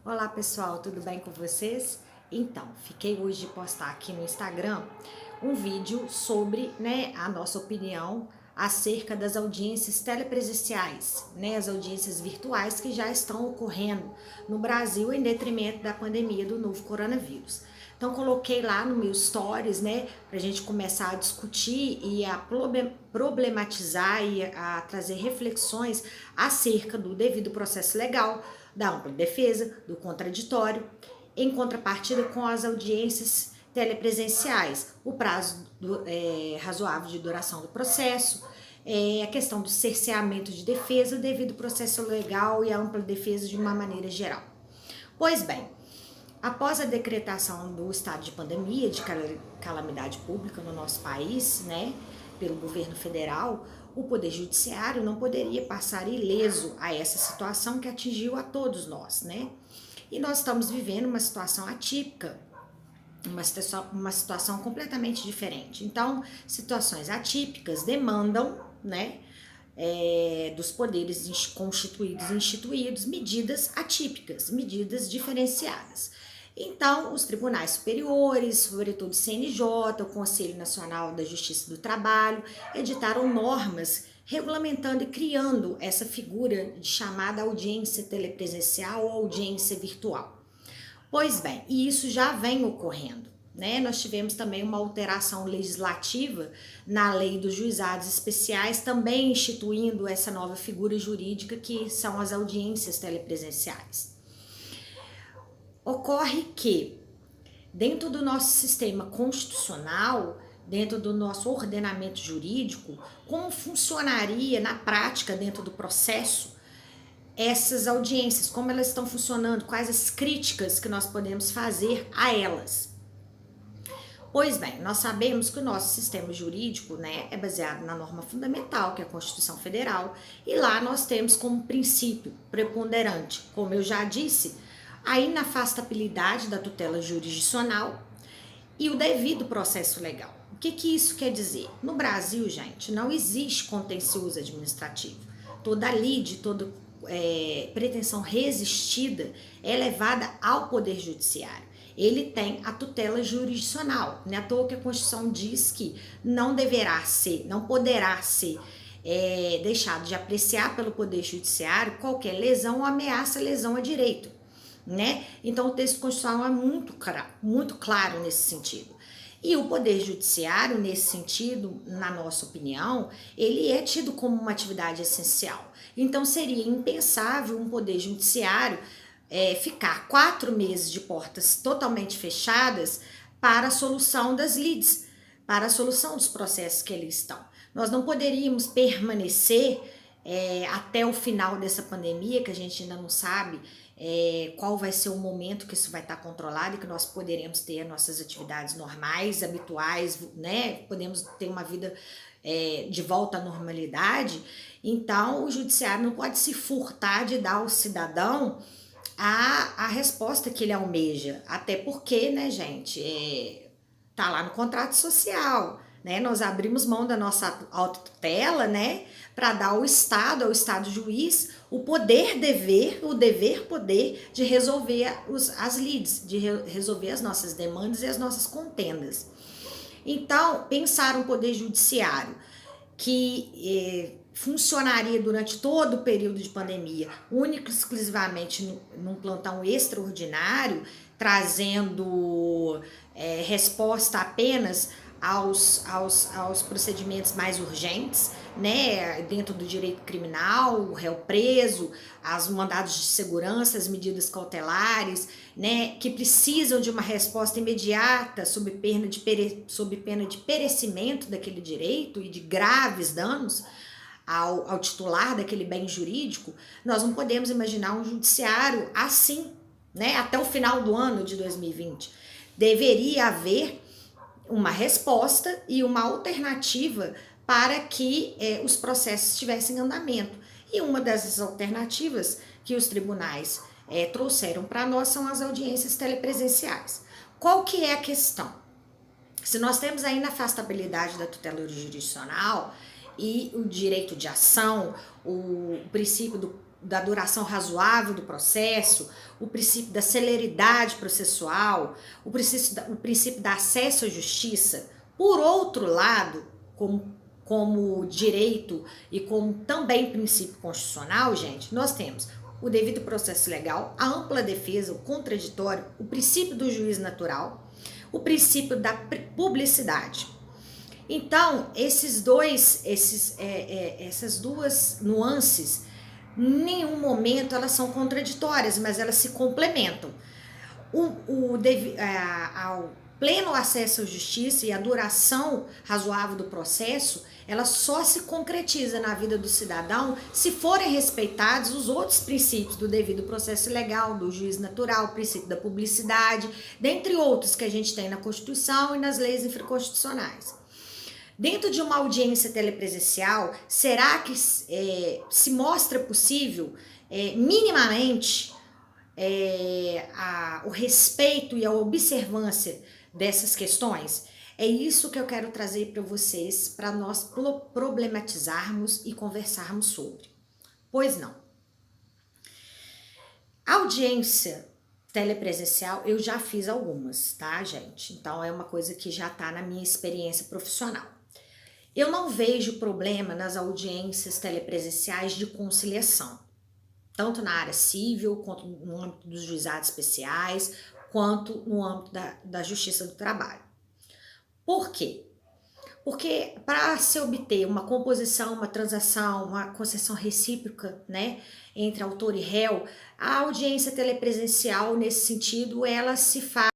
Olá pessoal, tudo bem com vocês? Então, fiquei hoje de postar aqui no Instagram um vídeo sobre, a nossa opinião acerca das audiências telepresenciais, as audiências virtuais que já estão ocorrendo no Brasil em detrimento da pandemia do novo coronavírus. Então, coloquei lá no meu stories, para a gente começar a discutir e a problematizar e a trazer reflexões acerca do devido processo legal, da ampla defesa, do contraditório, em contrapartida com as audiências telepresenciais, o prazo razoável de duração do processo, a questão do cerceamento de defesa devido ao processo legal e a ampla defesa de uma maneira geral. Pois bem, após a decretação do estado de pandemia, de calamidade pública no nosso país, pelo governo federal, o Poder Judiciário não poderia passar ileso a essa situação que atingiu a todos nós, E nós estamos vivendo uma situação atípica, uma situação completamente diferente. Então, situações atípicas demandam, dos poderes constituídos e instituídos, medidas atípicas, medidas diferenciadas. Então, os tribunais superiores, sobretudo o CNJ, o Conselho Nacional da Justiça do Trabalho, editaram normas regulamentando e criando essa figura de chamada audiência telepresencial ou audiência virtual. Pois bem, e isso já vem ocorrendo. Nós tivemos também uma alteração legislativa na lei dos juizados especiais, também instituindo essa nova figura jurídica que são as audiências telepresenciais. Ocorre que, dentro do nosso sistema constitucional, dentro do nosso ordenamento jurídico, como funcionaria na prática, dentro do processo, essas audiências, como elas estão funcionando, quais as críticas que nós podemos fazer a elas. Pois bem, nós sabemos que o nosso sistema jurídico, é baseado na norma fundamental, que é a Constituição Federal, e lá nós temos como princípio preponderante, como eu já disse, a inafastabilidade da tutela jurisdicional e o devido processo legal. O que isso quer dizer? No Brasil, gente, não existe contencioso administrativo. Toda lide, toda pretensão resistida é levada ao Poder Judiciário. Ele tem a tutela jurisdicional. Não é à toa que a Constituição diz que não poderá ser deixado de apreciar pelo Poder Judiciário qualquer lesão ou ameaça lesão a direito. Então o texto constitucional é muito claro nesse sentido. E o Poder Judiciário, nesse sentido, na nossa opinião, ele é tido como uma atividade essencial. Então seria impensável um Poder Judiciário ficar 4 meses de portas totalmente fechadas para a solução das lides, para a solução dos processos que ali estão. Nós não poderíamos permanecer até o final dessa pandemia, que a gente ainda não sabe qual vai ser o momento que isso vai estar controlado e que nós poderemos ter nossas atividades normais, habituais, podemos ter uma vida de volta à normalidade. Então, o judiciário não pode se furtar de dar ao cidadão a resposta que ele almeja, até porque, gente, tá lá no contrato social, nós abrimos mão da nossa autotutela, para dar ao Estado juiz, o dever-poder de resolver as lides, de resolver as nossas demandas e as nossas contendas. Então, pensar um Poder Judiciário que funcionaria durante todo o período de pandemia, único e exclusivamente num plantão extraordinário, trazendo resposta apenas aos procedimentos mais urgentes, dentro do direito criminal, o réu preso, os mandados de segurança, as medidas cautelares, que precisam de uma resposta imediata sob pena de perecimento daquele direito e de graves danos ao titular daquele bem jurídico. Nós não podemos imaginar um judiciário assim, até o final do ano de 2020. Deveria haver uma resposta e uma alternativa para que os processos estivessem em andamento. E uma dessas alternativas que os tribunais trouxeram para nós são as audiências telepresenciais. Qual que é a questão? Se nós temos a inafastabilidade da tutela jurisdicional e o direito de ação, o princípio da duração razoável do processo, o princípio da celeridade processual, o princípio da acesso à justiça. Por outro lado, como direito e como também princípio constitucional, gente, nós temos o devido processo legal, a ampla defesa, o contraditório, o princípio do juízo natural, o princípio da publicidade. Então, essas duas nuances, em nenhum momento elas são contraditórias, mas elas se complementam. Ao pleno acesso à justiça e a duração razoável do processo, ela só se concretiza na vida do cidadão se forem respeitados os outros princípios do devido processo legal, do juízo natural, o princípio da publicidade, dentre outros que a gente tem na Constituição e nas leis infraconstitucionais. Dentro de uma audiência telepresencial, será que se mostra possível minimamente o respeito e a observância dessas questões? É isso que eu quero trazer para vocês, para nós problematizarmos e conversarmos sobre. Pois não. A audiência telepresencial eu já fiz algumas, tá, gente? Então é uma coisa que já tá na minha experiência profissional. Eu não vejo problema nas audiências telepresenciais de conciliação, tanto na área civil, quanto no âmbito dos juizados especiais, quanto no âmbito da Justiça do Trabalho. Por quê? Porque para se obter uma composição, uma transação, uma concessão recíproca, né, entre autor e réu, a audiência telepresencial, nesse sentido, ela se faz